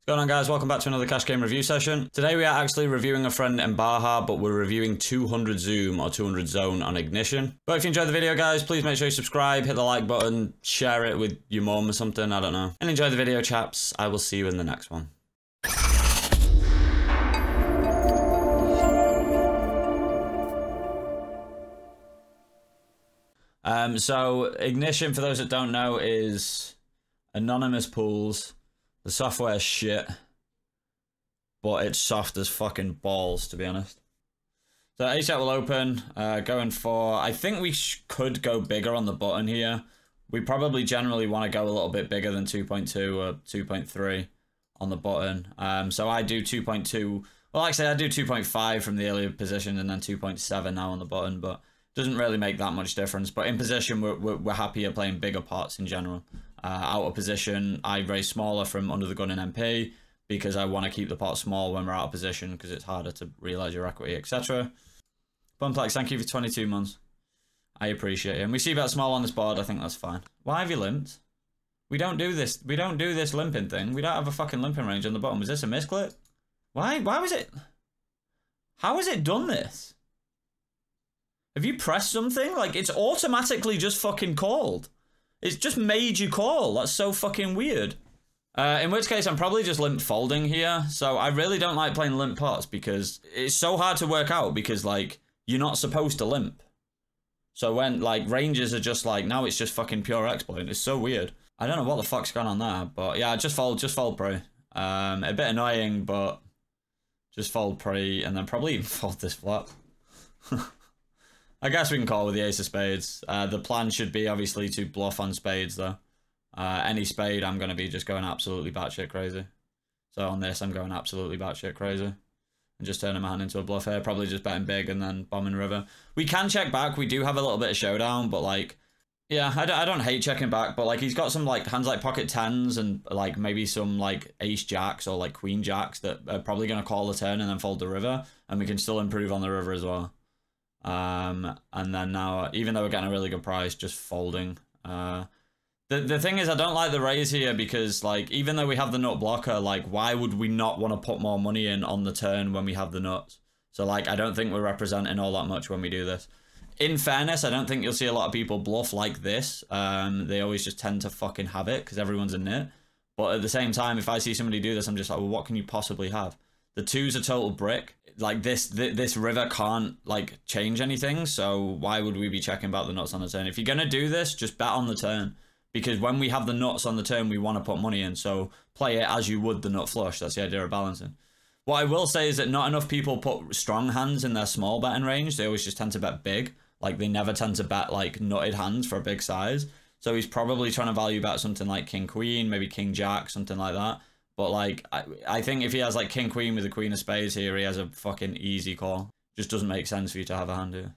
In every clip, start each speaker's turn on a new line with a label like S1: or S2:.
S1: What's going on, guys? Welcome back to another cash game review session. Today we are actually reviewing a friend Mbaha, but we're reviewing 200 Zoom or 200 Zone on Ignition. But if you enjoyed the video, guys, please make sure you subscribe, hit the like button, share it with your mom or something, I don't know. And enjoy the video, chaps. I will see you in the next one. So Ignition, for those that don't know, is anonymous pools. The software's shit, but it's soft as fucking balls, to be honest. So ASAP will open, going for, I think we could go bigger on the button here. We probably generally want to go a little bit bigger than 2.2 or 2.3 on the button. So I do 2.2, well actually I do 2.5 from the earlier position and then 2.7 now on the button, but doesn't really make that much difference. But in position, we're happier playing bigger pots in general. Out of position, I raise smaller from under the gun and MP because I want to keep the pot small when we're out of position because it's harder to realise your equity, etc. Bumplex, thank you for 22 months. I appreciate it. And we see bet small on this board, I think that's fine. Why have you limped? We don't do this. We don't do this limping thing. We don't have a fucking limping range on the bottom. Was this a misclick? Why was it? How has it done this? Have you pressed something? Like, it's automatically just fucking called. It's just made you call. That's so fucking weird. In which case, I'm probably just limp folding here. So I really don't like playing limp pots because it's so hard to work out because, like, you're not supposed to limp. So when, like, ranges are just like, now it's just fucking pure exploit. It's so weird. I don't know what the fuck's going on there, but yeah, just fold pre. A bit annoying, but just fold pre and then probably even fold this flop. I guess we can call with the ace of spades. The plan should be obviously to bluff on spades though. Any spade I'm going to be just going absolutely batshit crazy. So on this I'm going absolutely batshit crazy. And just turning my hand into a bluff here. Probably just betting big and then bombing river. We can check back. We do have a little bit of showdown, but like, yeah, I don't hate checking back, but like he's got some like hands like pocket tens and like maybe some like ace jacks or like queen jacks that are probably going to call the turn and then fold the river. And we can still improve on the river as well. And then now, even though we're getting a really good price, just folding. The thing is, I don't like the raise here because, like, even though we have the nut blocker, like, why would we not want to put more money in on the turn when we have the nuts? So, like, I don't think we're representing all that much when we do this. In fairness, I don't think you'll see a lot of people bluff like this. They always just tend to fucking have it because everyone's a nit. But at the same time, if I see somebody do this, I'm just like, well, what can you possibly have? The two's a total brick. Like this river can't like change anything, so why would we be checking about the nuts on the turn? If you're gonna do this, just bet on the turn, because when we have the nuts on the turn, we want to put money in. So play it as you would the nut flush. That's the idea of balancing. What I will say is that not enough people put strong hands in their small betting range. They always just tend to bet big. Like they never tend to bet like nutted hands for a big size. So he's probably trying to value bet something like king queen, maybe king jack, something like that. But, like, I think if he has, like, king-queen with the queen of spades here, he has a fucking easy call. Just doesn't make sense for you to have a hand here.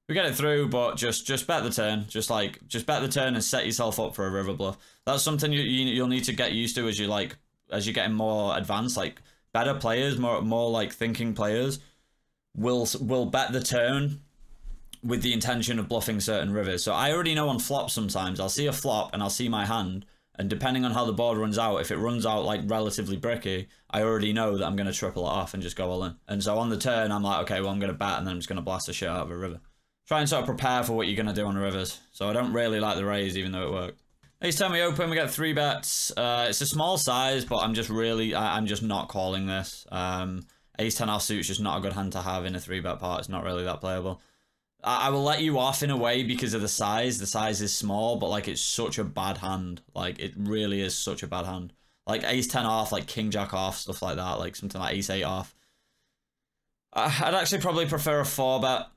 S1: We get it through, but just bet the turn. Just bet the turn and set yourself up for a river bluff. That's something you'll need to get used to as you're getting more advanced. Like, better players, more like, thinking players will bet the turn with the intention of bluffing certain rivers. So I already know on flop sometimes. I'll see a flop and I'll see my hand. And depending on how the board runs out, if it runs out like relatively bricky, I already know that I'm going to triple it off and just go all in. And so on the turn, I'm like, okay, well, I'm going to bat and then I'm just going to blast the shit out of a river. Try and sort of prepare for what you're going to do on the rivers. So I don't really like the raise, even though it worked. Each time we open, we get 3 bets. It's a small size, but I'm just not calling this. Ace 10 offsuit's just not a good hand to have in a 3-bet part. It's not really that playable. I will let you off in a way because of the size. The size is small, but like it's such a bad hand. Like it really is such a bad hand. Like ace 10 off, like king jack off, stuff like that. Like something like ace 8 off. I'd actually probably prefer a 4-bet,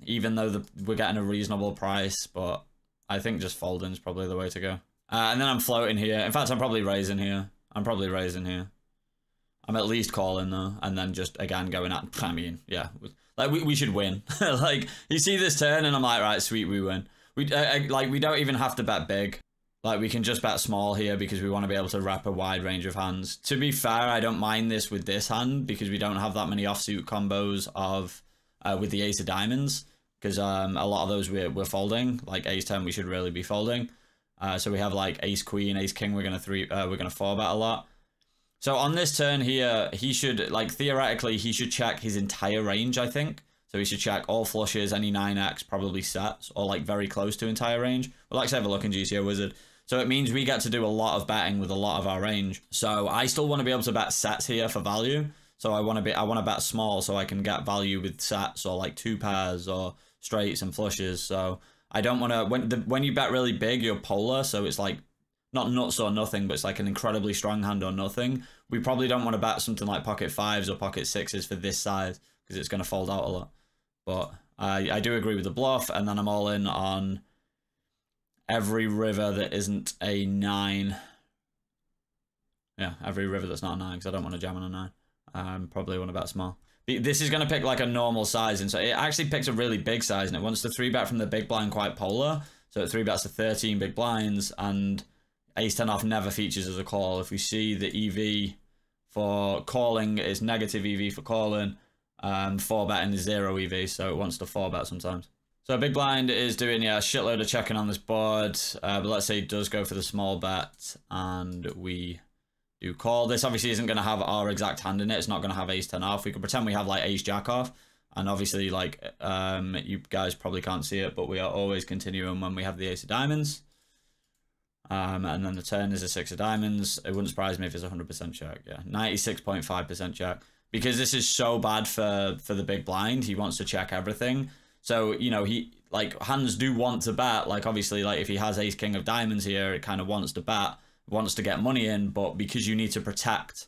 S1: even though we're getting a reasonable price. But I think just folding is probably the way to go. And then I'm floating here. In fact, I'm probably raising here. I'm at least calling though, and then just again going at. I mean, yeah. Like, we should win. Like, you see this turn, and I'm like, right, sweet, we win. We don't even have to bet big. Like, we can just bet small here because we want to be able to wrap a wide range of hands. To be fair, I don't mind this with this hand because we don't have that many offsuit combos of with the ace of diamonds because a lot of those we're folding. Like, ace 10, we should really be folding. So we have like ace queen, ace king. We're gonna 4-bet a lot. So on this turn here, he should, like, theoretically, he should check his entire range, I think. So he should check all flushes, any 9x, probably sets, or like very close to entire range. We'll actually have a look in GTO Wizard. So it means we get to do a lot of betting with a lot of our range. So I still want to be able to bet sets here for value. So I want to bet small so I can get value with sets or like 2 pairs or straights and flushes. So I don't want to, when you bet really big, you're polar. So it's like not nuts or nothing, but it's like an incredibly strong hand or nothing. We probably don't want to bet something like pocket 5s or pocket 6s for this size because it's going to fold out a lot. But I do agree with the bluff, and then I'm all in on every river that isn't a 9. Yeah, every river that's not a 9, because I don't want to jam on a 9. Probably want to bet small. This is going to pick like a normal size, and so it actually picks a really big size, and it wants to 3-bet from the big blind quite polar. So it 3-bets to 13 big blinds, and ace-10 off never features as a call. If we see the EV for calling is negative EV for calling, 4-betting is 0 EV, so it wants to 4-bet sometimes. So big blind is doing, yeah, a shitload of checking on this board, but let's say it does go for the small bet, and we do call. This obviously isn't going to have our exact hand in it. It's not going to have ace-10 off. We could pretend we have like ace-jack off, and obviously like you guys probably can't see it, but we are always continuing when we have the ace of diamonds. And then the turn is a 6 of diamonds. It wouldn't surprise me if it's 100% check. Yeah, 96.5% check. Because this is so bad for the big blind, he wants to check everything. So, you know, he, like, hands do want to bet. Like, obviously, like, if he has ace king of diamonds here, it kind of wants to bet, wants to get money in. But because you need to protect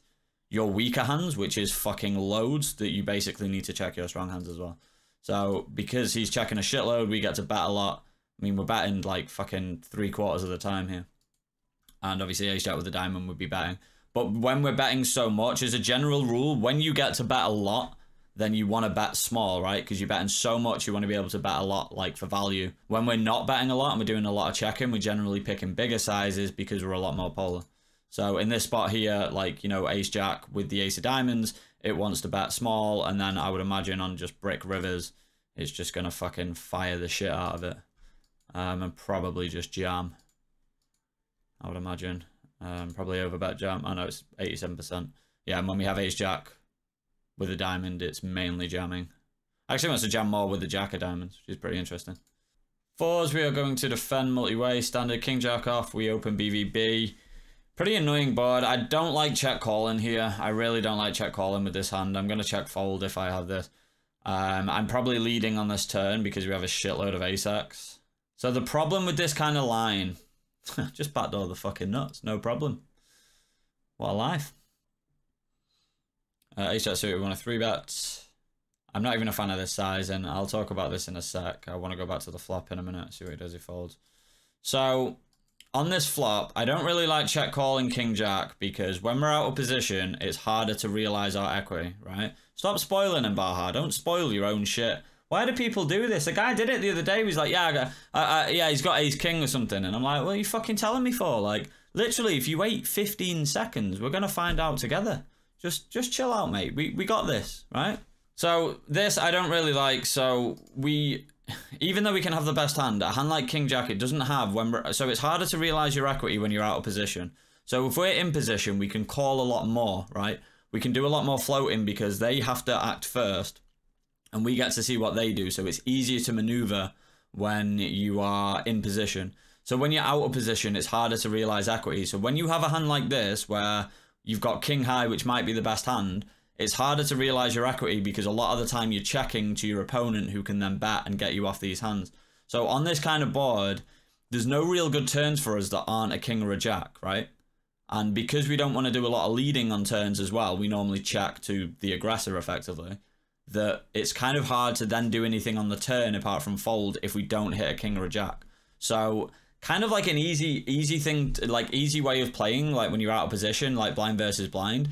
S1: your weaker hands, which is fucking loads, that you basically need to check your strong hands as well. So, because he's checking a shitload, we get to bet a lot. I mean, we're betting, like, fucking 3/4 of the time here. And obviously, ace-jack with the diamond would be betting. But when we're betting so much, as a general rule, when you get to bet a lot, then you want to bet small, right? Because you're betting so much, you want to be able to bet a lot, like, for value. When we're not betting a lot and we're doing a lot of checking, we're generally picking bigger sizes because we're a lot more polar. So in this spot here, like, you know, ace-jack with the ace of diamonds, it wants to bet small, and then I would imagine on just brick rivers, it's just going to fucking fire the shit out of it. And probably just jam, I would imagine. Probably overbet jam. I know it's 87%. Yeah, and when we have ace-jack with a diamond, it's mainly jamming. Actually wants to jam more with the jack of diamonds, which is pretty interesting. 4s, we are going to defend multi-way. Standard king-jack off, we open BVB. Pretty annoying board. I don't like check calling here. I really don't like check calling with this hand. I'm going to check fold if I have this. I'm probably leading on this turn because we have a shitload of ace-x. So the problem with this kind of line... just backdoor the fucking nuts, no problem. What a life. Ace-jack suited, we want a 3-bet. I'm not even a fan of this size, and I'll talk about this in a sec. I want to go back to the flop in a minute, see what he does, he folds. So, on this flop, I don't really like check calling king-jack, because when we're out of position, it's harder to realize our equity, right? Stop spoiling him, Baha. Don't spoil your own shit. Why do people do this? A guy did it the other day. He was like, yeah, yeah, he's got ace king or something. And I'm like, what are you fucking telling me for? Like, literally, if you wait 15 seconds, we're going to find out together. Just chill out, mate. We got this, right? So this I don't really like. So even though we can have the best hand, a hand like king jack, it doesn't have so it's harder to realize your equity when you're out of position. So if we're in position, we can call a lot more, right? We can do a lot more floating because they have to act first. And we get to see what they do, so it's easier to maneuver when you are in position. So when you're out of position, it's harder to realize equity. So when you have a hand like this, where you've got king high, which might be the best hand, it's harder to realize your equity because a lot of the time you're checking to your opponent who can then bet and get you off these hands. So on this kind of board, there's no real good turns for us that aren't a king or a jack, right? And because we don't want to do a lot of leading on turns as well, we normally check to the aggressor effectively. That it's kind of hard to then do anything on the turn apart from fold if we don't hit a king or a jack. So kind of like an easy thing, like easy way of playing, like when you're out of position, like blind versus blind.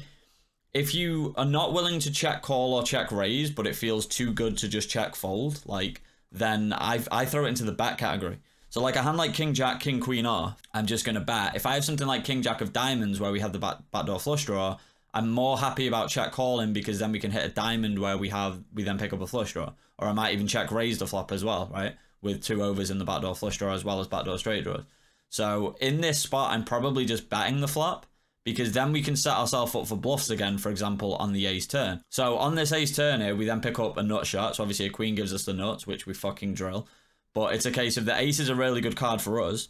S1: If you are not willing to check call or check raise, but it feels too good to just check fold, like then I throw it into the bet category. So like a hand like king jack, king queen off, I'm just going to bet. If I have something like king jack of diamonds where we have the backdoor flush draw, I'm more happy about check calling because then we can hit a diamond where we then pick up a flush draw. Or I might even check raise the flop as well, right? With 2 overs in the backdoor flush draw as well as backdoor straight draws. So in this spot, I'm probably just betting the flop, because then we can set ourselves up for bluffs again, for example, on the ace turn. So on this ace turn here, we then pick up a nut shot. So obviously a queen gives us the nuts, which we fucking drill. But it's a case of the ace is a really good card for us.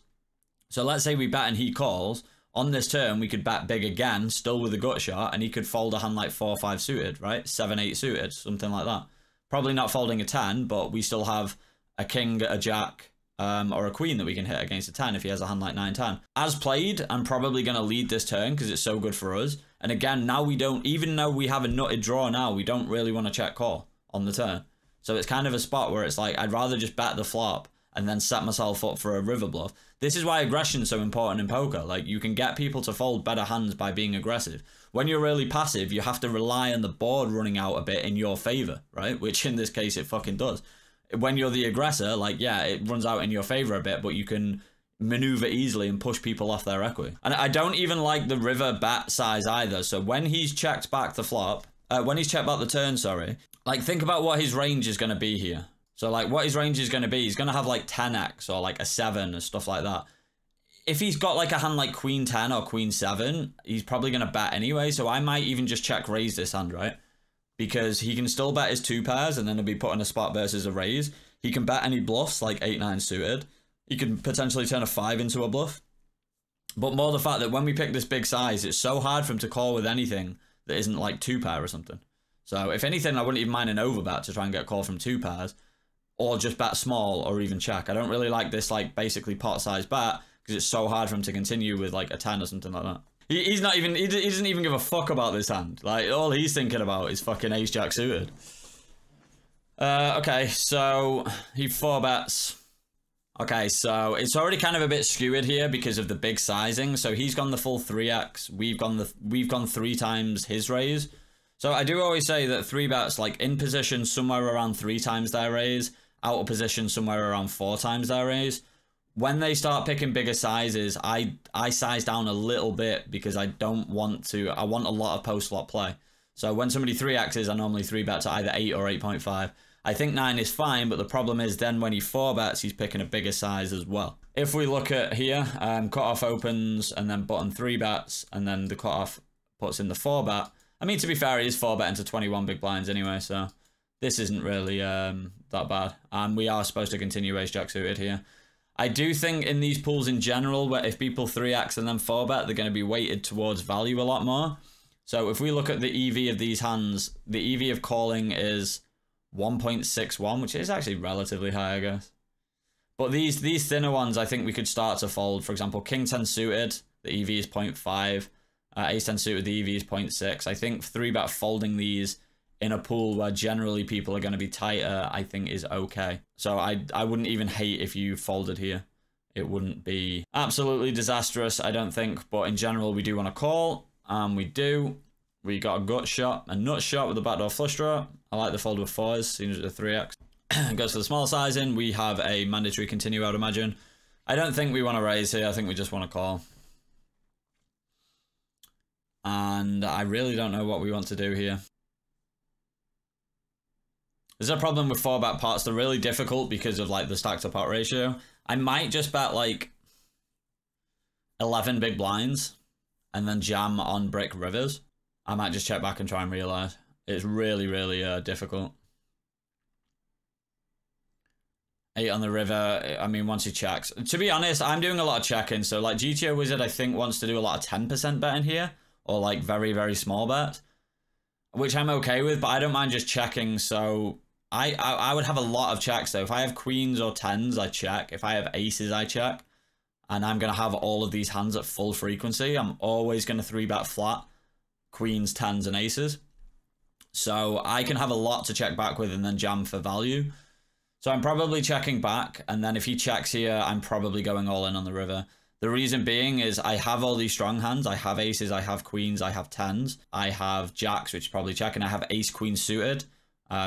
S1: So let's say we bet and he calls. On this turn, we could bet big again, still with a gut shot, and he could fold a hand like 4-5 suited, right? 7-8 suited, something like that. Probably not folding a 10, but we still have a king, a jack, or a queen that we can hit against a 10 if he has a hand like 9-10. As played, I'm probably going to lead this turn because it's so good for us. And again, now we don't, even though we have a nutted draw now, we don't really want to check call on the turn. So it's kind of a spot where it's like, I'd rather just bet the flop and then set myself up for a river bluff. This is why aggression is so important in poker. Like, you can get people to fold better hands by being aggressive. When you're really passive, you have to rely on the board running out a bit in your favor, right? Which in this case, it fucking does. When you're the aggressor, like, yeah, it runs out in your favor a bit, but you can maneuver easily and push people off their equity. And I don't even like the river bet size either. So when he's checked back the flop, when he's checked back the turn, sorry, like, think about what his range is going to be here. So, like, what his range is going to be, he's going to have, like, 10x or, like, a 7 or stuff like that. If he's got, like, a hand like Queen 10 or Queen 7, he's probably going to bet anyway. So I might even just check raise this hand, right? Because he can still bet his 2 pairs and then he'll be put in a spot versus a raise. He can bet any bluffs, like 8-9 suited. He can potentially turn a 5 into a bluff. But more the fact that when we pick this big size, it's so hard for him to call with anything that isn't, like, 2 pair or something. So, if anything, I wouldn't even mind an overbet to try and get a call from 2 pairs. Or just bet small or even check. I don't really like this, like, basically pot-sized bet because it's so hard for him to continue with, like, a 10 or something like that. He's not even, he doesn't even give a fuck about this hand. Like, all he's thinking about is fucking ace-jack suited. Okay, so he 4-bets. Okay, so it's already kind of a bit skewed here because of the big sizing. So he's gone the full 3x. We've gone 3 times his raise. So I do always say that 3-bets, like, in position somewhere around 3 times their raise, out of position somewhere around 4 times their raise. When they start picking bigger sizes, I size down a little bit because I don't want to, I want a lot of post-flop play. So when somebody 3x's, I normally 3-bet to either 8 or 8.5. I think 9 is fine, but the problem is then when he 4-bets, he's picking a bigger size as well. If we look at here, cutoff opens and then button 3-bets, and then the cutoff puts in the 4-bet. I mean, to be fair, he is 4-betting to 21 big blinds anyway, so this isn't really that bad. And we are supposed to continue ace-jack suited here. I do think in these pools in general, where if people 3x and then 4-bet, they're going to be weighted towards value a lot more. So if we look at the EV of these hands, the EV of calling is 1.61, which is actually relatively high, I guess. But these thinner ones, I think we could start to fold. For example, King 10 suited, the EV is 0.5. Ace 10 suited, the EV is 0.6. I think 3-bet folding these in a pool where generally people are going to be tighter, I think is okay. So I wouldn't even hate if you folded here. It wouldn't be absolutely disastrous, I don't think. But in general, we do want to call. We do. We got a gut shot, a nut shot with the backdoor flush draw. I like the fold with 4s, seems as a 3x. Goes for the small sizing. We have a mandatory continue, I would imagine. I don't think we want to raise here. I think we just want to call. And I really don't know what we want to do here. There's a problem with 4-bet pots. They're really difficult because of, like, the stack to pot ratio. I might just bet, like, 11 big blinds and then jam on brick rivers. I might just check back and try and realize. It's really, really difficult. 8 on the river. I mean, once he checks. To be honest, I'm doing a lot of checking. So, like, GTO Wizard, I think, wants to do a lot of 10% betting here. Or, like, very, very small bets. Which I'm okay with, but I don't mind just checking. So I would have a lot of checks, though. If I have queens or 10s, I check. If I have aces, I check. And I'm going to have all of these hands at full frequency. I'm always going to 3-bet flat. Queens, 10s, and aces. So I can have a lot to check back with and then jam for value. So I'm probably checking back. And then if he checks here, I'm probably going all in on the river. The reason being is I have all these strong hands. I have aces, I have queens, I have 10s. I have jacks, which is probably checking. I have ace-queen suited,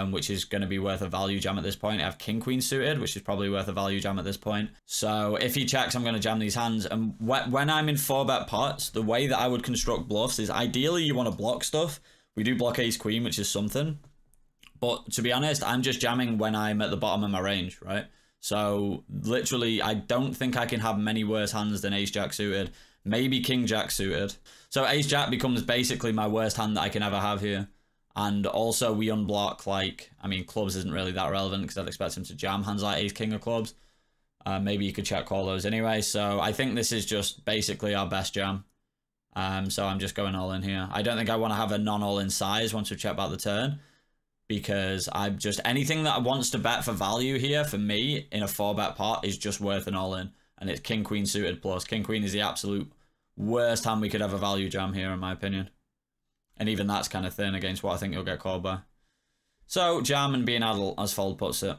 S1: which is going to be worth a value jam at this point. I have king-queen suited, which is probably worth a value jam at this point. So if he checks, I'm going to jam these hands. And when I'm in 4-bet pots, the way that I would construct bluffs is ideally you want to block stuff. We do block ace-queen, which is something. But to be honest, I'm just jamming when I'm at the bottom of my range, right? So literally, I don't think I can have many worse hands than ace-jack suited. Maybe king-jack suited. So ace-jack becomes basically my worst hand that I can ever have here. And also we unblock, like, I mean, clubs isn't really that relevant because I'd expect him to jam hands like ace-king of clubs. Maybe you could check call those anyway. So I think this is just basically our best jam. So I'm just going all in here. I don't think I want to have a non-all-in size once we check back the turn. Because I'm just, anything that wants to bet for value here, for me, in a 4-bet pot, is just worth an all-in. And it's king-queen suited plus. King-queen is the absolute worst hand we could ever value jam here, in my opinion. And even that's kind of thin against what I think you'll get called by. So, jam and being adult, as Fold puts it.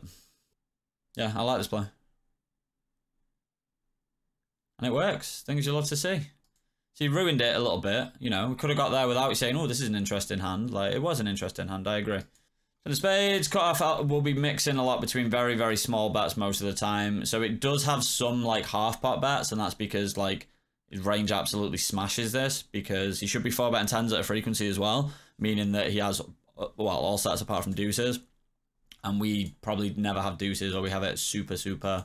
S1: Yeah, I like this play. And it works. Things you love to see. So he ruined it a little bit. You know, we could have got there without saying, oh, this is an interesting hand. Like, it was an interesting hand, I agree. So the spades cutoff will be mixing a lot between very, very small bets most of the time. So it does have some, like, half-pot bets, and that's because, like, his range absolutely smashes this, because he should be 4-betting tens at a frequency as well, meaning that he has, well, all sets apart from deuces. And we probably never have deuces, or we have it at super, super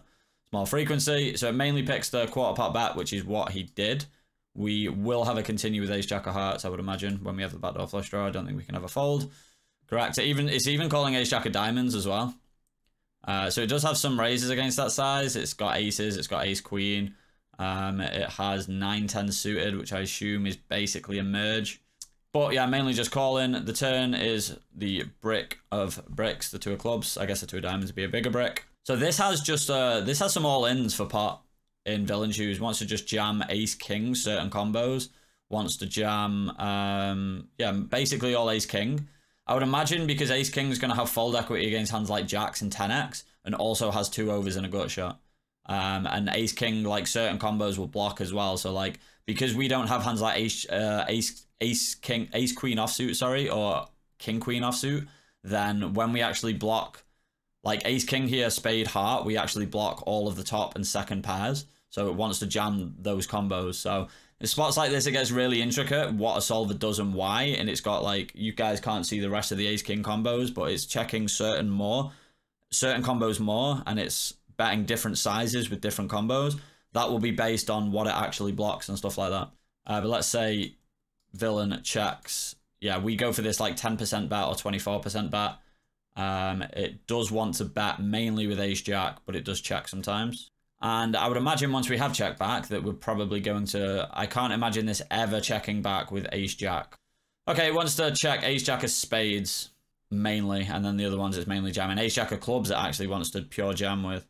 S1: small frequency. So it mainly picks the quarter-pot bet, which is what he did. We will have a continue with ace-jack of hearts, I would imagine, when we have the backdoor flush draw. I don't think we can have a fold. Correct. It's even calling ace-jack of diamonds as well. So it does have some raises against that size. It's got aces. It's got ace-queen. It has 9-10 suited, which I assume is basically a merge. But yeah, mainly just calling. The turn is the brick of bricks, the 2 of clubs. I guess the 2 of diamonds would be a bigger brick. So this has just this has some all-ins for pot in villain shoes. Wants to just jam ace-king, certain combos. Wants to jam, yeah, basically all ace-king. I would imagine because ace-king is going to have fold equity against hands like jacks and 10x, and also has 2 overs and a gut shot. And ace-king, like, certain combos will block as well. So, like, because we don't have hands like ace-queen offsuit, sorry, or king-queen offsuit, then when we actually block, like, ace-king here, spade, heart, we actually block all of the top and second pairs. So it wants to jam those combos. So in spots like this, it gets really intricate what a solver does and why. And it's got, like, you guys can't see the rest of the ace-king combos, but it's checking certain combos more, and it's betting different sizes with different combos. That will be based on what it actually blocks and stuff like that. But let's say villain checks. Yeah, we go for this, like, 10% bet or 24% bet. It does want to bet mainly with ace-jack, but it does check sometimes. And I would imagine once we have check back that we're probably going to... I can't imagine this ever checking back with ace-jack. Okay, it wants to check ace-jack of spades, mainly. And then the other ones it's mainly jamming. Ace-jack of clubs it actually wants to pure jam with.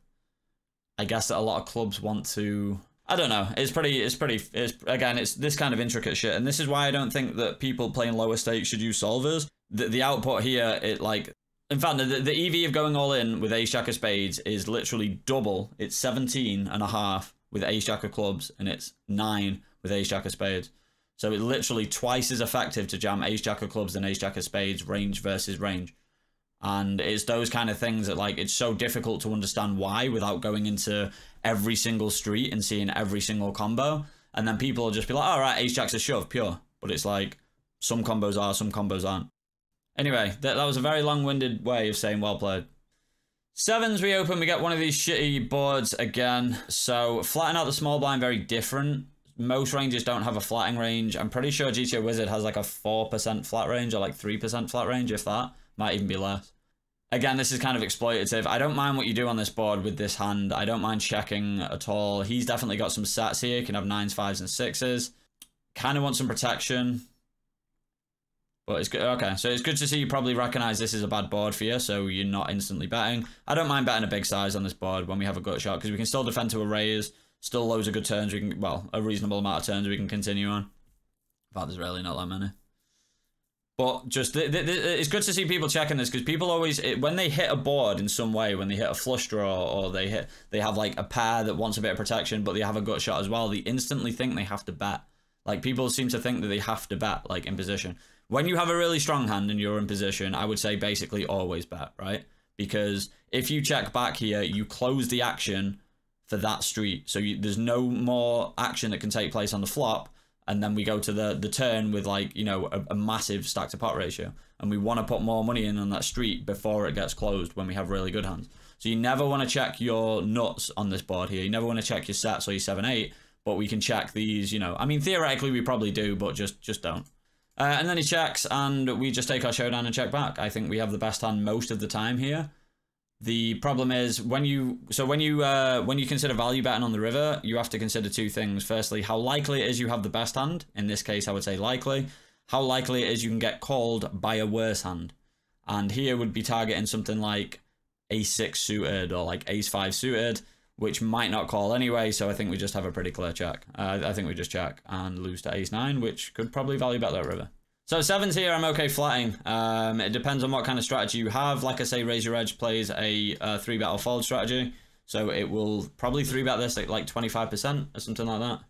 S1: I guess that a lot of clubs want to... I don't know. Again, it's this kind of intricate shit. And this is why I don't think that people playing lower stakes should use solvers. The output here, it, like... In fact, the EV of going all in with ace-jack of spades is literally double. It's 17.5 with ace-jack of clubs, and it's 9 with ace-jack of spades. So it's literally twice as effective to jam ace-jack of clubs than ace-jack of spades, range versus range. And it's those kind of things that, like, it's so difficult to understand why without going into every single street and seeing every single combo. And then people will just be like, all right, ace-jack's a shove, pure. But it's like, some combos are, some combos aren't. Anyway, that was a very long-winded way of saying well played. Sevens we open, we get one of these shitty boards again. So flatten out the small blind, very different. Most ranges don't have a flatting range. I'm pretty sure GTO Wizard has like a 4% flat range or like 3% flat range, if that. Might even be less. Again, this is kind of exploitative. I don't mind what you do on this board with this hand. I don't mind checking at all. He's definitely got some sets here. He can have 9s, 5s, and 6s. Kind of want some protection. But it's good. Okay, so it's good to see you probably recognize this is a bad board for you, so you're not instantly betting. I don't mind betting a big size on this board when we have a gut shot, because we can still defend to a raise, still loads of good turns. We can, well, a reasonable amount of turns we can continue on. In fact, there's really not that many. But just, it's good to see people checking this, because people always, when they hit a board in some way, when they hit a flush draw, or they have like a pair that wants a bit of protection, but they have a gut shot as well, they instantly think they have to bet. Like, people seem to think that they have to bet, like, in position. When you have a really strong hand and you're in position, I would say basically always bet, right? Because if you check back here, you close the action for that street. So there's no more action that can take place on the flop. and then we go to the turn with like, you know, a massive stack to pot ratio, and we want to put more money in on that street before it gets closed when we have really good hands. So you never want to check your nuts on this board here. You never want to check your sets or your 7-8, but we can check these, you know. I mean, theoretically, we probably do, but just don't. And then he checks, and we just take our showdown and check back. I think we have the best hand most of the time here. The problem is when you consider value betting on the river, you have to consider two things. Firstly, how likely it is you have the best hand. In this case, I would say likely. How likely it is you can get called by a worse hand. And here would be targeting something like ace-6 suited or like ace-5 suited, which might not call anyway, so I think we just have a pretty clear check. I think we just check and lose to ace-9, which could probably value bet that river. So 7s here, I'm okay flatting. It depends on what kind of strategy you have. Like I say, Raise Your Edge plays a 3-bet or fold strategy, so it will probably 3-bet this at like 25% or something like that.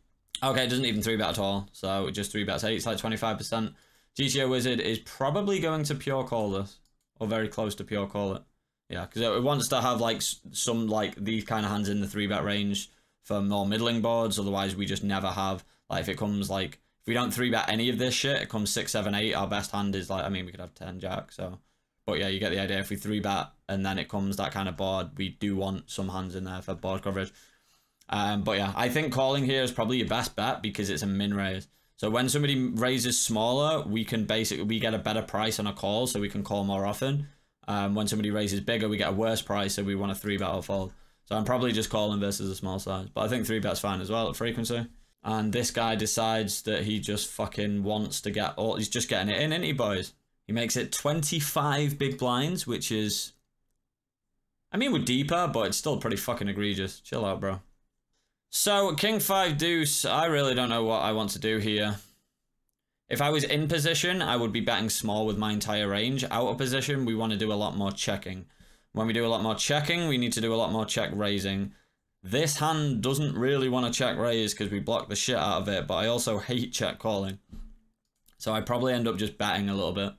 S1: Okay, it doesn't even 3-bet at all, so it just 3-bets 8, it's like 25%. GTO Wizard is probably going to pure call this, or very close to pure call it. Yeah, because it wants to have like some like these kind of hands in the 3-bet range for more middling boards. Otherwise, we just never have, like, if it comes like, if we don't 3-bet any of this shit, it comes 6, 7, 8. Our best hand is like, I mean, we could have 10 jack. So, but yeah, you get the idea. If we 3-bet and then it comes that kind of board, we do want some hands in there for board coverage. But yeah, I think calling here is probably your best bet because it's a min raise. So when somebody raises smaller, we get a better price on a call, so we can call more often. When somebody raises bigger, we get a worse price, so we want a 3-bet or fold. So I'm probably just calling versus a small size. But I think 3-bet's fine as well at frequency. And this guy decides that he just fucking wants to get all... He's just getting it in, isn't he, boys? He makes it 25 big blinds, which is... I mean, we're deeper, but it's still pretty fucking egregious. Chill out, bro. So, King 5 deuce. I really don't know what I want to do here. If I was in position, I would be betting small with my entire range. Out of position, we want to do a lot more checking. When we do a lot more checking, we need to do a lot more check raising. This hand doesn't really want to check raise because we block the shit out of it, but I also hate check calling. So I probably end up just betting a little bit.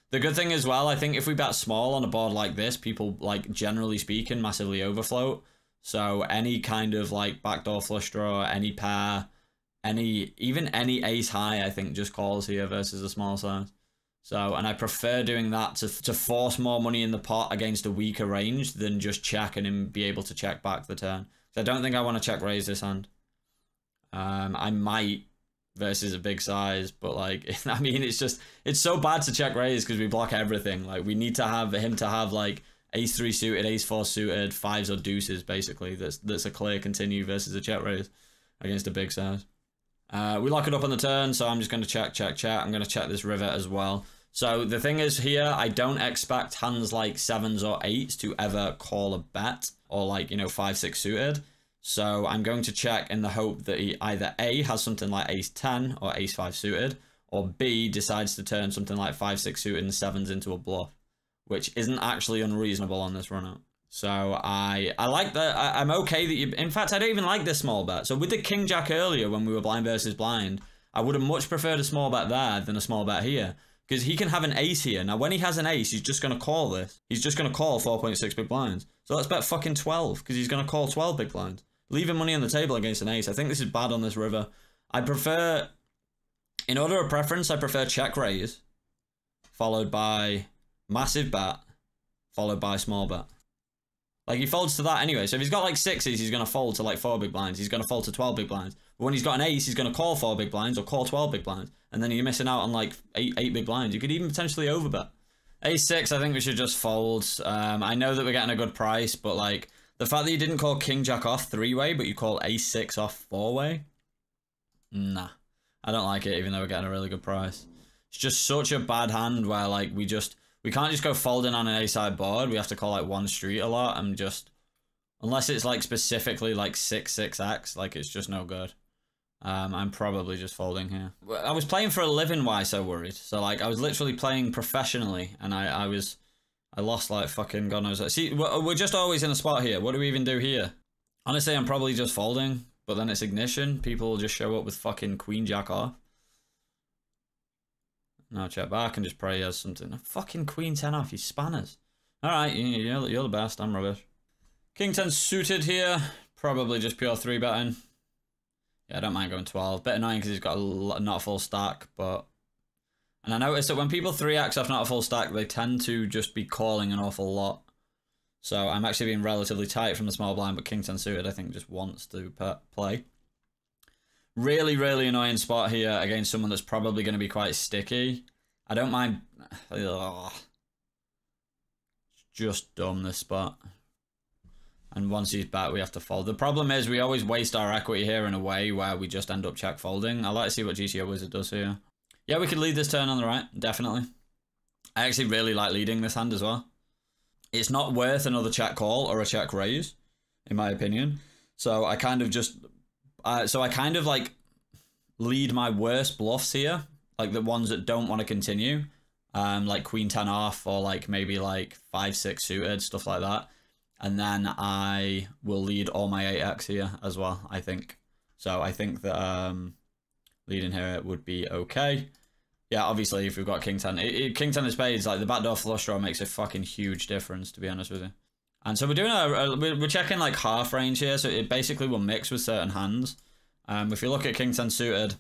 S1: The good thing as well, I think if we bet small on a board like this, people, like, generally speaking, massively overfloat. So any kind of, like, backdoor flush draw, any pair... even any ace high, I think, just calls here versus a small size. So, and I prefer doing that to force more money in the pot against a weaker range than just check and him be able to check back the turn. So I don't think I want to check raise this hand. I might versus a big size, but like, I mean, it's so bad to check raise because we block everything. Like, we need to have him to have like ace-3 suited, ace-4 suited, 5s or deuces, basically. That's a clear continue versus a check raise against a big size. We lock it up on the turn, so I'm just going to check. I'm going to check this river as well. So the thing is here, I don't expect hands like 7s or 8s to ever call a bet, or like, you know, 5, 6 suited. So I'm going to check in the hope that he either A, has something like ace-10 or ace-5 suited, or B, decides to turn something like 5, 6 suited and 7s into a bluff, which isn't actually unreasonable on this run-out. So I like that. I'm okay that you... In fact, I don't even like this small bet. So with the king jack earlier, when we were blind versus blind, I would have much preferred a small bet there than a small bet here. Because he can have an ace here. Now, when he has an ace, he's just going to call this. He's just going to call 4.6 big blinds. So let's bet fucking 12, because he's going to call 12 big blinds. Leaving money on the table against an ace. I think this is bad on this river. I prefer... In order of preference, I prefer check raise, followed by massive bet, followed by small bet. Like, he folds to that anyway. So if he's got like 6s, he's going to fold to like 4 big blinds. He's going to fold to 12 big blinds. But when he's got an ace, he's going to call 4 big blinds or call 12 big blinds. And then you're missing out on like 8 big blinds. You could even potentially overbet. Ace-6, I think we should just fold. I know that we're getting a good price, but like the fact that you didn't call king jack off 3-way, but you call ace-6 off 4-way. Nah, I don't like it, even though we're getting a really good price. It's just such a bad hand where like we can't just go folding on an A-side board. We have to call like one street a lot and just... Unless it's like specifically like 6-6x, like it's just no good. I'm probably just folding here. I was playing for a living, why so worried? So like I was literally playing professionally and I lost like fucking God knows. See, we're just always in a spot here. What do we even do here? Honestly, I'm probably just folding, but then it's ignition. People will just show up with fucking queen jack off. No, check back and just pray he has something. Fucking queen 10 off, you spanners. Alright, you're the best, I'm rubbish. King 10 suited here. Probably just pure 3-betting. Yeah, I don't mind going 12. Bit annoying because he's got not a full stack, but... And I noticed that when people 3x off not a full stack, they tend to just be calling an awful lot. So I'm actually being relatively tight from the small blind, but King 10 suited, I think, just wants to play. Really, really annoying spot here against someone that's probably going to be quite sticky. I don't mind... Ugh. Just dumb, this spot. And once he's back, we have to fold. The problem is we always waste our equity here in a way where we just end up check folding. I like to see what GTO Wizard does here. Yeah, we could lead this turn on the right, definitely. I actually really like leading this hand as well. It's not worth another check call or a check raise, in my opinion. So I kind of just... like lead my worst bluffs here. Like the ones that don't want to continue. Like Queen 10 off or like maybe like 5-6 suited, stuff like that. And then I will lead all my 8x here as well, I think. So I think that leading here would be okay. Yeah, obviously, if we've got King 10. King 10 of spades, like the backdoor flush draw makes a fucking huge difference, to be honest with you. And so we're doing we're checking like half range here, so it basically will mix with certain hands. If you look at King 10 suited,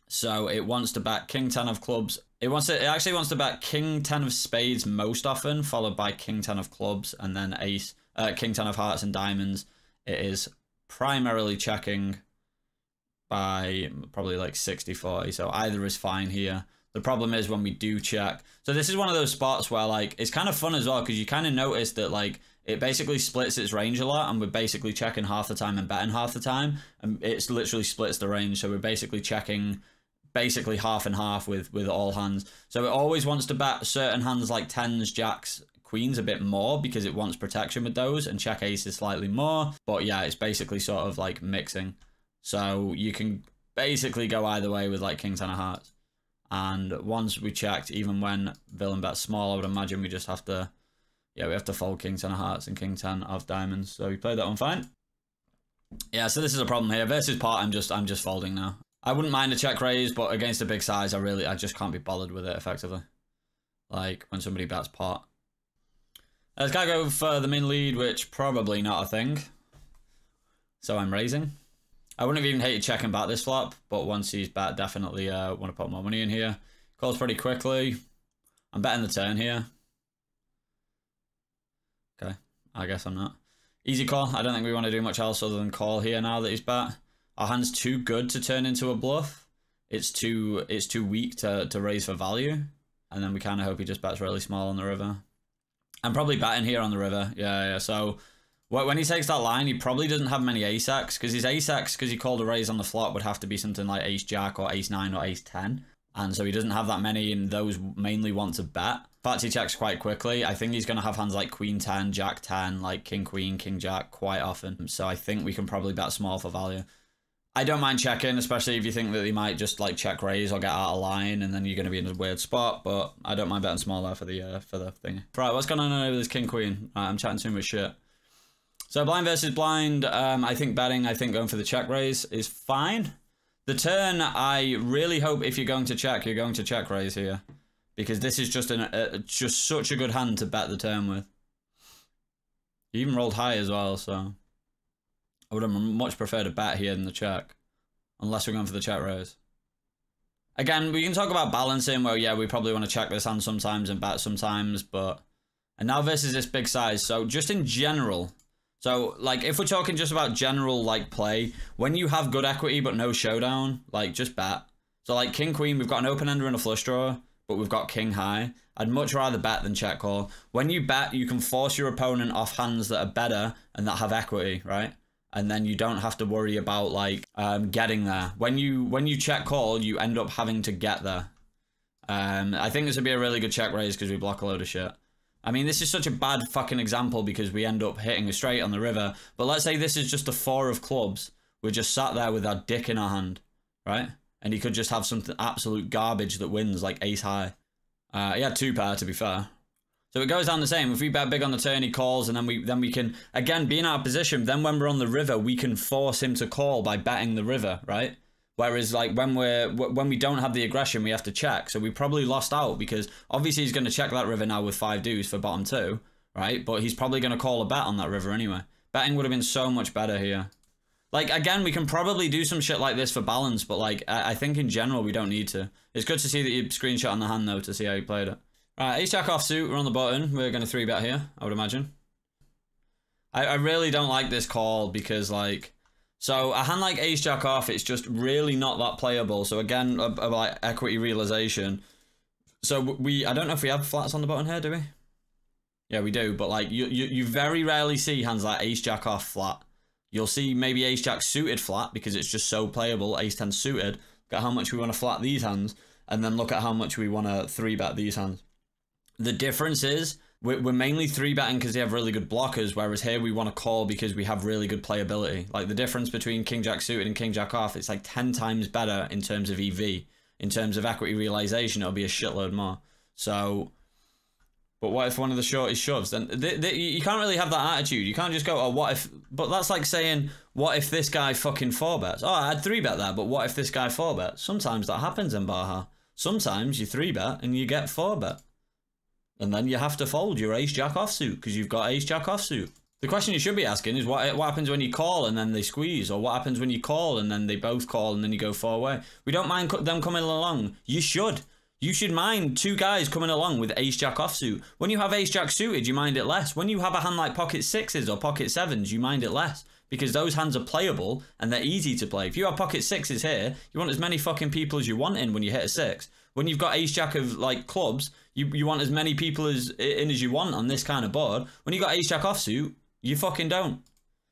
S1: so it wants to bet King 10 of clubs. It actually wants to bet King 10 of spades most often, followed by King 10 of clubs, and then King 10 of hearts and diamonds. It is primarily checking by probably like 60-40, so either is fine here. The problem is when we do check. So this is one of those spots where like it's kind of fun as well, because you kind of notice that like it basically splits its range a lot, and we're basically checking half the time and betting half the time, and it's literally splits the range. So we're basically checking basically half and half with all hands. So it always wants to bet certain hands like 10s, jacks, queens a bit more because it wants protection with those, and check aces slightly more. But yeah, it's basically sort of like mixing. So you can basically go either way with like King 10 of hearts. And once we checked, even when villain bets small, I would imagine we just have to, yeah, we have to fold King 10 of hearts and King 10 of diamonds. So we played that one fine. Yeah, so this is a problem here. Versus pot, I'm just folding now. I wouldn't mind a check raise, but against a big size, I just can't be bothered with it effectively. Like when somebody bets pot. Let's go for the min lead, which probably not a thing. So I'm raising. I wouldn't have even hated checking back this flop, but once he's back, definitely want to put more money in here. Calls pretty quickly. I'm betting the turn here. Okay, I guess I'm not. Easy call. I don't think we want to do much else other than call here now that he's back. Our hand's too good to turn into a bluff. It's too weak to raise for value. And then we kind of hope he just bets really small on the river. I'm probably betting here on the river. Yeah. So when he takes that line, he probably doesn't have many ace-x, because his ace-x, because he called a raise on the flop, would have to be something like ace-jack or ace-9 or ace-10. And so he doesn't have that many, and those mainly want to bet. In fact, he checks quite quickly. I think he's going to have hands like queen 10, jack 10, like king queen, king jack quite often. So I think we can probably bet small for value. I don't mind checking, especially if you think that he might just like check raise or get out of line, and then you're going to be in a weird spot. But I don't mind betting small there for the thing. Right, what's going on with this king queen? Right, I'm chatting too much shit. So blind versus blind, I think going for the check raise is fine. The turn, I really hope if you're going to check raise here, because this is just just such a good hand to bet the turn with. He even rolled high as well, so I would have much preferred a bet here than the check, unless we're going for the check raise. Again, we can talk about balancing, where yeah, we probably want to check this hand sometimes and bet sometimes, but... And now versus this big size, so just in general... So, like, if we're talking just about general, like, play, when you have good equity but no showdown, like, just bet. So, like, king, queen, we've got an open ender and a flush draw, but we've got king high. I'd much rather bet than check call. When you bet, you can force your opponent off hands that are better and that have equity, right? And then you don't have to worry about, like, getting there. When you check call, you end up having to get there. I think this would be a really good check raise because we block a load of shit. I mean, this is such a bad fucking example because we end up hitting a straight on the river. But let's say this is just a 4 of clubs. We're just sat there with our dick in our hand, right? And he could just have something absolute garbage that wins, like ace high. He had 2 pair, to be fair. So it goes down the same. If we bet big on the turn, he calls, and then we can, again, be in our position. Then when we're on the river, we can force him to call by betting the river, right? Whereas, like, when we don't have the aggression, we have to check. So we probably lost out because obviously he's going to check that river now with 5 deuce for bottom 2, right? But he's probably going to call a bet on that river anyway. Betting would have been so much better here. Like, again, we can probably do some shit like this for balance, but, like, I think in general we don't need to. It's good to see that you screenshot on the hand, though, to see how you played it. Right, ace-jack offsuit, we're on the button. We're going to 3-bet here, I would imagine. I really don't like this call because, like... So, a hand like ace-jack off, it's just really not that playable. So, again, like, equity realization. So, I don't know if we have flats on the button here, do we? Yeah, we do, but, like, you very rarely see hands like ace-jack off flat. You'll see maybe ace-jack suited flat because it's just so playable. Ace-10 suited. Look at how much we want to flat these hands. And then look at how much we want to 3-bet these hands. The difference is we're mainly 3-betting because they have really good blockers, whereas here we want to call because we have really good playability. Like, the difference between king-jack suited and king-jack off, it's like 10 times better in terms of EV. In terms of equity realization, it'll be a shitload more. So... But what if one of the shorties shoves? Then you can't really have that attitude. You can't just go, oh, what if... But that's like saying, what if this guy fucking 4-bets? Oh, I'd 3-bet there, but what if this guy 4-bets? Sometimes that happens in Baja. Sometimes you 3-bet and you get 4-bet. And then you have to fold your ace-jack offsuit because you've got ace-jack offsuit. The question you should be asking is what happens when you call and then they squeeze? Or what happens when you call and then they both call and then you go 4-way? We don't mind them coming along. You should. You should mind 2 guys coming along with ace-jack offsuit. When you have ace-jack suited, you mind it less. When you have a hand like pocket 6s or pocket 7s, you mind it less. Because those hands are playable and they're easy to play. If you have pocket 6s here, you want as many fucking people as you want in when you hit a 6. When you've got ace-jack of, like, clubs, you want as many people as you want on this kind of board. When you got ace-jack offsuit, you fucking don't.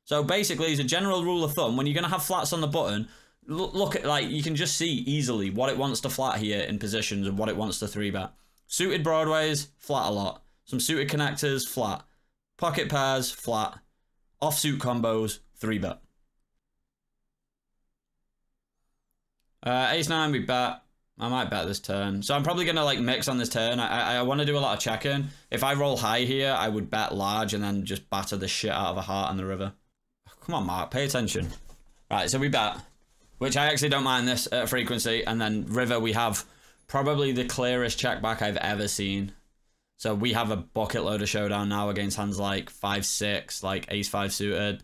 S1: So basically, as a general rule of thumb, when you're going to have flats on the button... Look at, like, you can just see easily what it wants to flat here in positions and what it wants to 3-bet. Suited broadways, flat a lot. Some suited connectors, flat. Pocket pairs, flat. Offsuit combos, 3-bet. Ace-9, we bet. I might bet this turn. So I'm probably going to, like, mix on this turn. I want to do a lot of checking. If I roll high here, I would bet large and then just batter the shit out of a heart on the river. Come on, Mark, pay attention. Right, so we bet. Which I actually don't mind this frequency. And then river, we have probably the clearest check back I've ever seen. So we have a bucket load of showdown now against hands like 5-6, like ace-5 suited,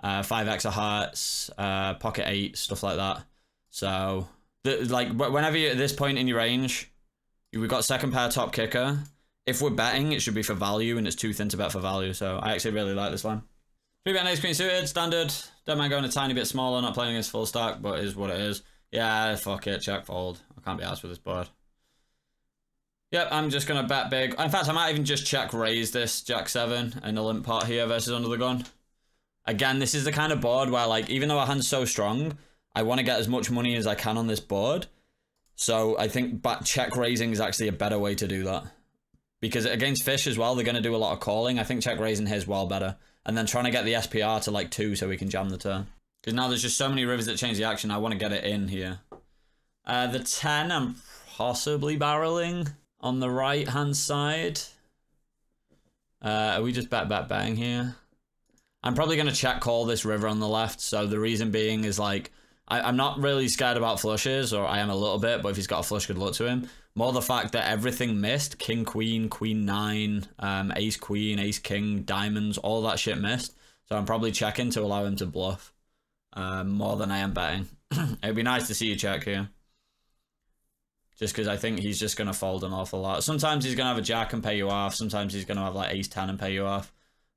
S1: 5x of hearts, pocket 8, stuff like that. So, like, whenever you're at this point in your range, we've got second pair top kicker. If we're betting, it should be for value, and it's too thin to bet for value. So I actually really like this line. 3-bet ace queen suited, standard. Don't mind going a tiny bit smaller, not playing against full stack, but it is what it is. Yeah, fuck it, check fold. I can't be arsed with this board. Yep, I'm just going to bet big. In fact, I might even just check raise this Jack 7 in a limp pot here versus under the gun. Again, this is the kind of board where, like, even though our hand's so strong, I want to get as much money as I can on this board. So I think check raising is actually a better way to do that. Because against fish as well, they're going to do a lot of calling. I think check raising here is well better. And then trying to get the SPR to like 2 so we can jam the turn. Because now there's just so many rivers that change the action. I want to get it in here. The 10, I'm possibly barreling on the right hand side. Are we just betting here? I'm probably going to check call this river on the left. So the reason being is, like, I'm not really scared about flushes, or I am a little bit, but if he's got a flush, good luck to him. More the fact that everything missed. King, queen, queen 9, ace, queen, ace, king, diamonds, all that shit missed. So I'm probably checking to allow him to bluff more than I am betting. It'd be nice to see you check here. Just because I think he's just going to fold an awful lot. Sometimes he's going to have a jack and pay you off. Sometimes he's going to have like ace 10 and pay you off.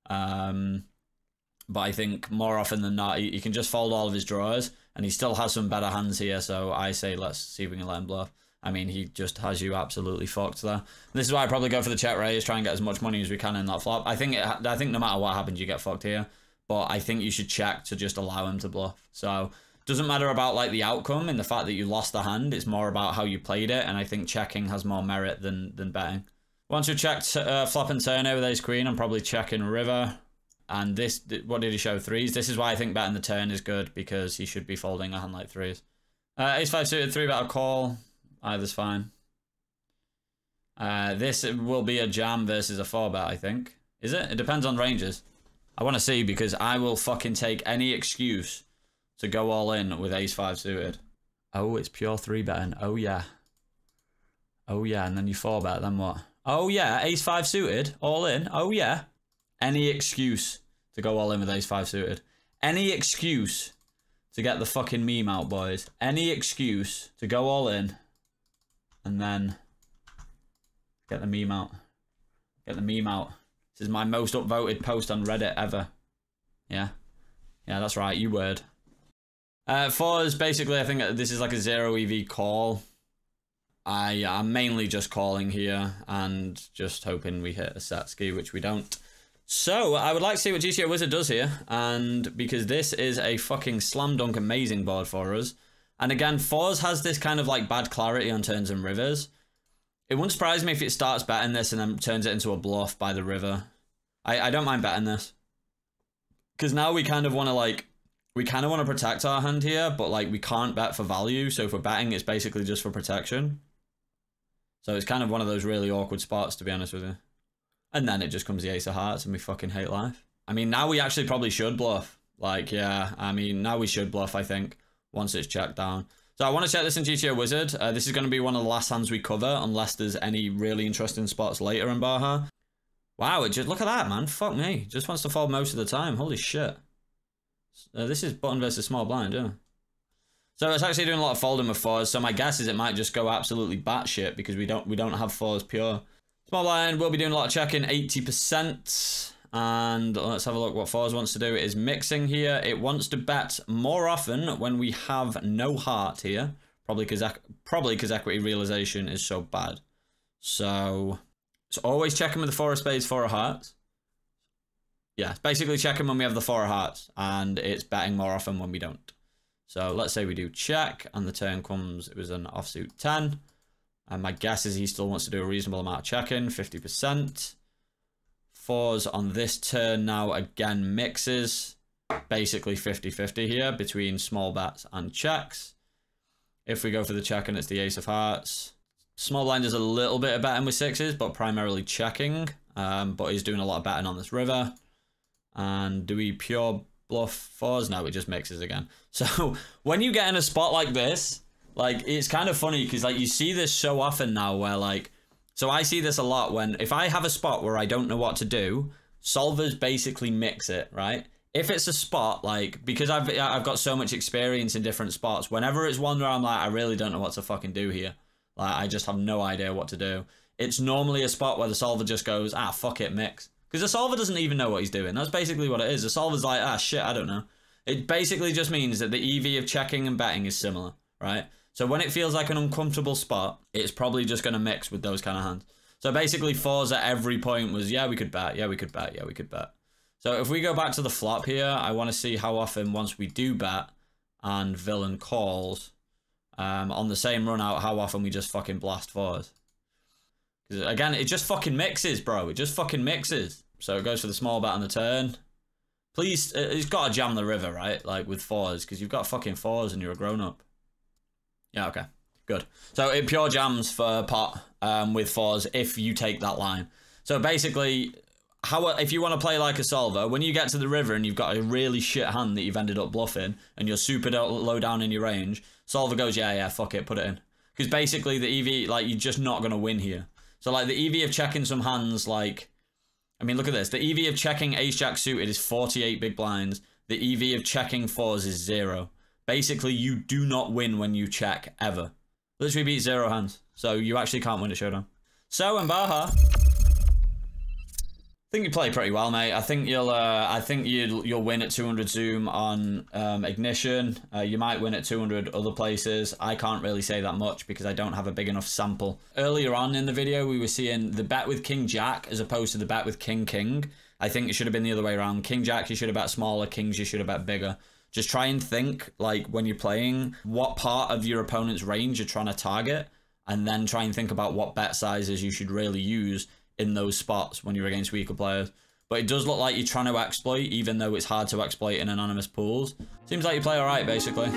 S1: But I think more often than not, he can just fold all of his drawers. And he still has some better hands here. So I say let's see if we can let him bluff. I mean, he just has you absolutely fucked there. This is why I probably go for the check raise, try and get as much money as we can in that flop. I think no matter what happens, you get fucked here. But I think you should check to just allow him to bluff. So doesn't matter about like the outcome and the fact that you lost the hand. It's more about how you played it. And I think checking has more merit than betting. Once we've checked flop and turn here with ace queen, I'm probably checking river. And this, what did he show? 3s. This is why I think betting the turn is good, because he should be folding a hand like 3s. Ace 5 suited, 3-bet call. Either's fine. This will be a jam versus a 4-bet, I think. Is it? It depends on ranges. I want to see, because I will fucking take any excuse to go all in with ace 5 suited. Oh, it's pure 3-betting. Oh, yeah. Oh, yeah. And then you 4-bet, then what? Oh, yeah. Ace 5 suited. All in. Oh, yeah. Any excuse to go all in with ace 5 suited. Any excuse to get the fucking meme out, boys. Any excuse to go all in and then get the meme out. Get the meme out. This is my most upvoted post on Reddit ever. Yeah. Yeah, that's right, you word. Fours, basically, I think this is like a 0 EV call. I'm mainly just calling here and just hoping we hit a Satsuki, which we don't. So, I would like to see what GTO Wizard does here, and because this is a fucking slam dunk amazing board for us. And again, Fours has this kind of like bad clarity on turns and rivers. It wouldn't surprise me if it starts betting this and then turns it into a bluff by the river. I don't mind betting this. Because now we kind of want to like, we kind of want to protect our hand here, but like we can't bet for value. So if we're betting, it's basically just for protection. So it's kind of one of those really awkward spots, to be honest with you. And then it just comes the ace of hearts and we fucking hate life. I mean, now we actually probably should bluff. Like, yeah, I mean, now we should bluff, I think, once it's checked down. So I want to check this in GTO Wizard. This is going to be one of the last hands we cover, unless there's any really interesting spots later in Baja. Wow, it just, look at that, man. Fuck me. Just wants to fold most of the time. Holy shit. This is button versus small blind, yeah. So it's actually doing a lot of folding with fours. So my guess is it might just go absolutely batshit because we don't have fours pure. Small blind will be doing a lot of checking, 80%. And let's have a look what fours wants to do. It is mixing here. It wants to bet more often when we have no heart here. Probably because equity realization is so bad. So it's always checking with the 4 of spades, 4 of hearts. Yeah, it's basically checking when we have the 4 of hearts. And it's betting more often when we don't. So let's say we do check and the turn comes, it was an offsuit 10. And my guess is he still wants to do a reasonable amount of checking, 50%. Fours on this turn now again mixes. Basically 50-50 here between small bets and checks. If we go for the check and it's the ace of hearts. Small blind is a little bit of betting with 6s, but primarily checking. But he's doing a lot of betting on this river. And do we pure bluff 4s? No, it just mixes again. So when you get in a spot like this, like it's kind of funny because like you see this so often now where like, so I see this a lot when if I have a spot where I don't know what to do, solvers basically mix it, right? If it's a spot like, because I've got so much experience in different spots, whenever it's one where I'm like, I really don't know what to fucking do here. Like I just have no idea what to do. It's normally a spot where the solver just goes, ah, fuck it, mix. Because the solver doesn't even know what he's doing. That's basically what it is. The solver's like, ah, shit, I don't know. It basically just means that the EV of checking and betting is similar, right? So when it feels like an uncomfortable spot, it's probably just going to mix with those kind of hands. So basically 4s at every point was, yeah, we could bet, yeah, we could bet, yeah, we could bet. So if we go back to the flop here, I want to see how often once we do bet and villain calls, on the same run out, how often we just fucking blast 4s. Because again, it just fucking mixes, bro. It just fucking mixes. So it goes for the small bet on the turn. Please, it's got to jam the river, right? Like with 4s, because you've got fucking 4s and you're a grown-up. Yeah, okay. Good. So it pure jams for pot with 4s if you take that line. So basically, if you want to play like a solver, when you get to the river and you've got a really shit hand that you've ended up bluffing and you're super low down in your range, solver goes, yeah, fuck it, put it in. Because basically the EV, like, you're just not going to win here. So like the EV of checking some hands, like, I mean, look at this. The EV of checking ace-jack suited is 48 big blinds. The EV of checking 4s is 0. Basically, you do not win when you check, ever. Literally beat 0 hands. So you actually can't win a showdown. So, in Baja, I think you play pretty well, mate. I think you'll win at 200 zoom on ignition. You might win at 200 other places. I can't really say that much because I don't have a big enough sample. Earlier on in the video, we were seeing the bet with King Jack as opposed to the bet with King King. I think it should have been the other way around. King Jack, you should have bet smaller. Kings, you should have bet bigger. Just try and think, like, when you're playing, what part of your opponent's range you're trying to target, and then try and think about what bet sizes you should really use in those spots when you're against weaker players. But it does look like you're trying to exploit, even though it's hard to exploit in anonymous pools. Seems like you play alright, basically.